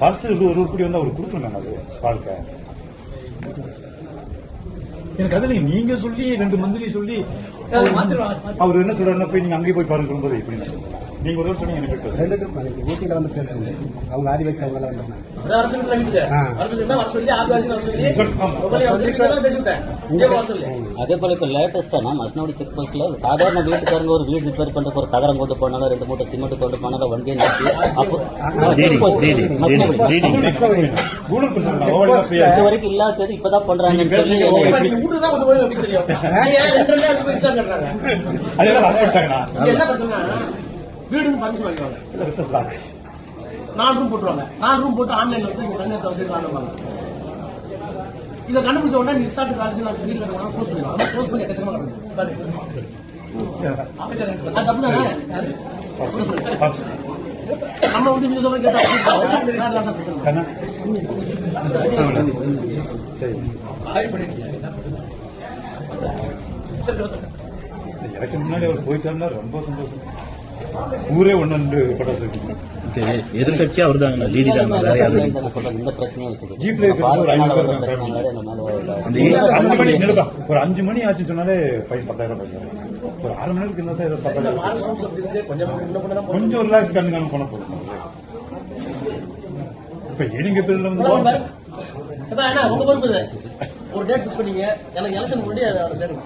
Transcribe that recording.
Purse ஒரு உருப்படி வந்து அவர் கொடுக்கணும். அது வாழ்க்கை எனக்கு அது நீங்க சொல்லி 2 மந்திரி சொல்லி அவர் என்ன சொல்றாருன்னா போய் நீங்க அங்கே போய் பாருங்க சொல்லும்போது எப்படி நீங்க ஒரு சொன்னீங்க எனக்கு ஊட்டியில வந்து பேசுங்க. அவங்க ஆதிவாசி அவங்க எல்லாம் வந்தாங்க. அதே போல இப்ப லேட்டஸ்டா மஸ்னோடி செக் போஸ்ட்ல சாதாரண வீட்டுக்காரங்க ஒரு வீடு ரிப்பேர் பண்ற ஒரு தகரம் கொண்டு போனாலும் 2 மூட்டை சிமெண்ட் கொண்டு போனாலும் வண்டியை நிறுத்தி இது வரைக்கும் இல்லாதது இப்பதான் பண்றாங்க. வீடுன்னு பர்மிஷன் வாங்கிடுவாங்க. 4 ரூம் போட்டுருவாங்க. 4 ரூம் போட்டு ஆன்லைன்ல வந்து இங்க தண்ணி வசதி காணுவாங்க. இதை கண்டுபிடிச்ச உடனே ரிசார்ட் காலேஜ் வீட்டுல இருக்காங்க போஸ்ட் பண்ணிடுவாங்க. போஸ்ட் பண்ணி எக்கச்சக்கமா கிடக்குது. தப்பு தானே நம்ம வந்து நீங்க சொல்ல கேட்டா எலெக்ஷன் முன்னாடி அவர் போயிட்டாருன்னா ரொம்ப சந்தோஷம். ஊரே ஒன்னு பட்டாசு எதிர்கட்சி அவர் தாங்க லீடி தான். இந்த பிரச்சனையை ஜீப்ல ஒரு 5 மணி ஆச்சுன்னு சொன்னாலே 10,000 ஒரு 6 மணி நேரத்துக்கு கொஞ்சம் ரிலாக்ஸ் கண்ணுக்கான போன போதும். இப்ப ஏடிங்க பேர்ல உங்க பொறுப்பு ஒரு டேட் பிக்ஸ் பண்ணீங்க. எனக்கு எலெக்ஷன் முன்னாடி சேரும்.